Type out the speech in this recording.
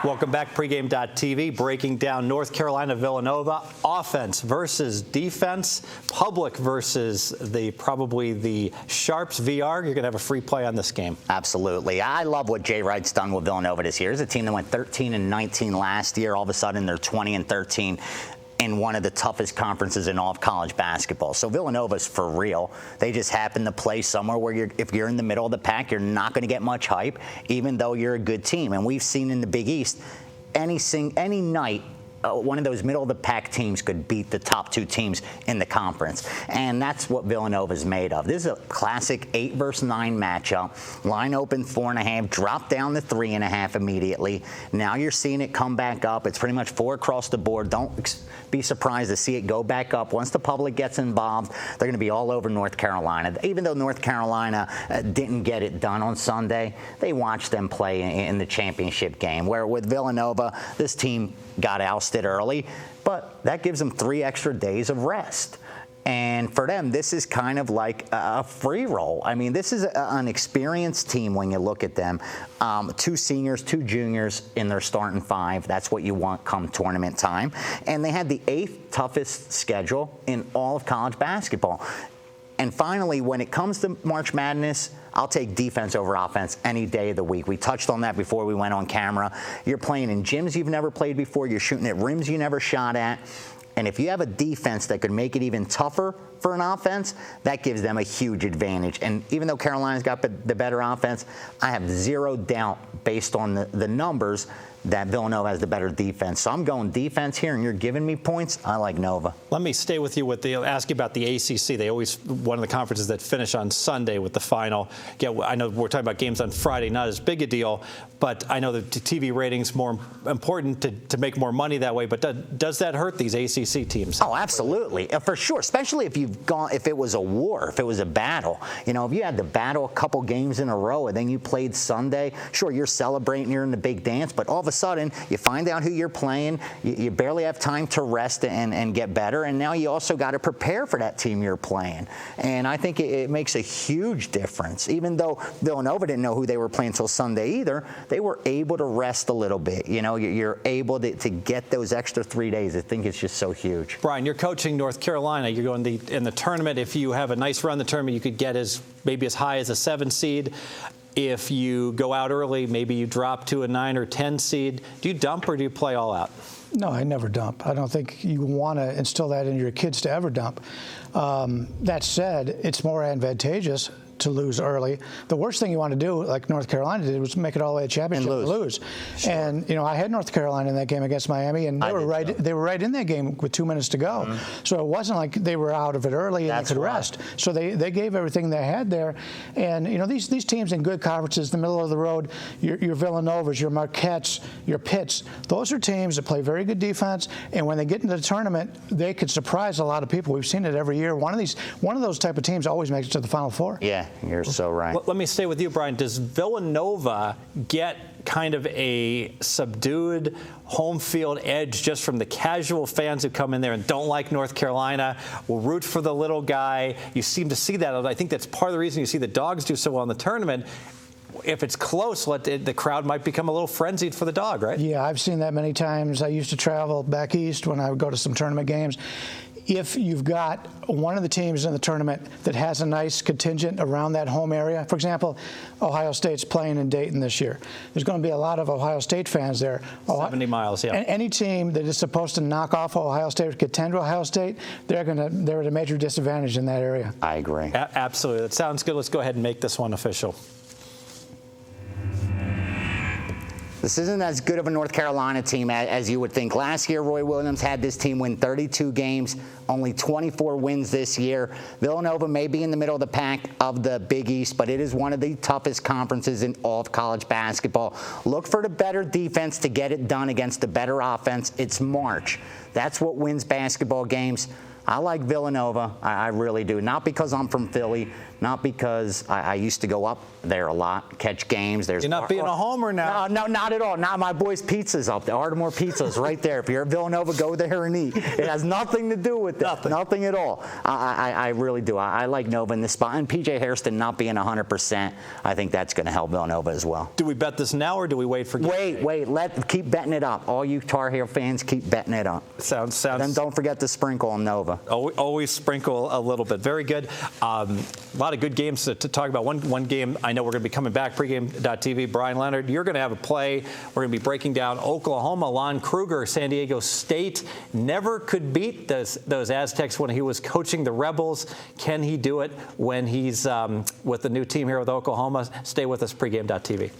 Welcome back, pregame.tv, breaking down North Carolina Villanova, offense versus defense, public versus probably the Sharps VR. You're going to have a free play on this game. Absolutely. I love what Jay Wright's done with Villanova this year. It's a team that went 13-19 last year. All of a sudden, they're 20-13. In one of the toughest conferences in all of college basketball. So Villanova's for real. They just happen to play somewhere where if you're in the middle of the pack, you're not going to get much hype, even though you're a good team. And we've seen in the Big East, any night, one of those middle-of-the-pack teams could beat the top two teams in the conference. And that's what Villanova's made of. This is a classic 8 versus 9 matchup. Line open 4.5, drop down to 3.5 immediately. Now you're seeing it come back up. It's pretty much 4 across the board. Don't be surprised to see it go back up. Once the public gets involved, they're going to be all over North Carolina. Even though North Carolina didn't get it done on Sunday, they watched them play in the championship game, where with Villanova, this team got ousted early, but that gives them 3 extra days of rest. And for them, this is kind of like a free roll. I mean, this is an experienced team when you look at them. 2 seniors, 2 juniors in their starting 5. That's what you want come tournament time. And they had the 8th toughest schedule in all of college basketball. And finally, when it comes to March Madness, I'll take defense over offense any day of the week. We touched on that before we went on camera. You're playing in gyms you've never played before. You're shooting at rims you never shot at. And if you have a defense that could make it even tougher for an offense, that gives them a huge advantage. And even though Carolina's got the better offense, I have zero doubt based on the numbers that Villanova has the better defense. So I'm going defense here, and you're giving me points. I like Nova. Let me stay with you ask you about the ACC. They always one of the conferences that finish on Sunday with the final. Yeah, I know we're talking about games on Friday, not as big a deal, but I know the TV ratings more important to make more money that way. But does that hurt these ACC teams? Oh, absolutely, for sure. Especially if if it was a war, if it was a battle. You know, if you had to battle a couple games in a row and then you played Sunday, sure, you're celebrating, you're in the big dance, but all of a sudden you find out who you're playing, you barely have time to rest and get better, and now you also got to prepare for that team you're playing. And I think it makes a huge difference. Even though Villanova didn't know who they were playing until Sunday either, they were able to rest a little bit. You know, you're able to get those extra 3 days. I think it's just so huge. Bryan, you're coaching North Carolina. You're going in the tournament. If you have a nice run in the tournament, you could get maybe as high as a 7 seed. If you go out early, maybe you drop to a 9 or 10 seed. Do you dump or do you play all out? No, I never dump. I don't think you want to instill that in your kids to ever dump. That said, it's more advantageous to lose early. The worst thing you want to do, like North Carolina did, was make it all the way to championship and lose. Sure. And you know, I had North Carolina in that game against Miami, and they were right in that game with 2 minutes to go. Mm-hmm. So it wasn't like they were out of it early and they could rest. So they gave everything they had there. And you know, these teams in good conferences, the middle of the road, your Villanovas, your Marquettes, your Pitts, those are teams that play very good defense. And when they get into the tournament, they could surprise a lot of people. We've seen it every year. One of those type of teams always makes it to the Final Four. Yeah. You're so right. Let me stay with you, Bryan. Does Villanova get kind of a subdued home field edge just from the casual fans who come in there and don't like North Carolina, will root for the little guy? You seem to see that. I think that's part of the reason you see the Dogs do so well in the tournament. If it's close, the crowd might become a little frenzied for the Dog, right? Yeah, I've seen that many times. I used to travel back east when I would go to some tournament games. If you've got one of the teams in the tournament that has a nice contingent around that home area, for example, Ohio State's playing in Dayton this year. There's going to be a lot of Ohio State fans there. 70 miles, yeah. Any team that is supposed to knock off Ohio State or contend to Ohio State, they're at a major disadvantage in that area. I agree. Absolutely. That sounds good. Let's go ahead and make this one official. This isn't as good of a North Carolina team as you would think. Last year, Roy Williams had this team win 32 games, only 24 wins this year. Villanova may be in the middle of the pack of the Big East, but it is one of the toughest conferences in all of college basketball. Look for the better defense to get it done against the better offense. It's March. That's what wins basketball games. I like Villanova. I really do. Not because I'm from Philly, not because I used to go up there a lot, catch games. You're not being a homer now. No, not at all. Not my boy's Pizza's up there. Ardmore Pizza's right there. If you're at Villanova, go there and eat. It has nothing to do with that. Nothing at all. I really do. I like Nova in this spot. And P.J. Hairston not being 100%, I think that's going to help Villanova as well. Do we bet this now or do we wait for game? Wait. Keep betting it up. All you Tar Heel fans, keep betting it up. Sounds. Then don't forget to sprinkle on Nova. Always sprinkle a little bit. Very good. A lot of good games to talk about. One game I know we're going to be coming back, pregame.tv. Bryan Leonard, you're going to have a play. We're going to be breaking down Oklahoma. Lon Kruger, San Diego State, never could beat those Aztecs when he was coaching the Rebels. Can he do it when he's with the new team here with Oklahoma? Stay with us, pregame.tv.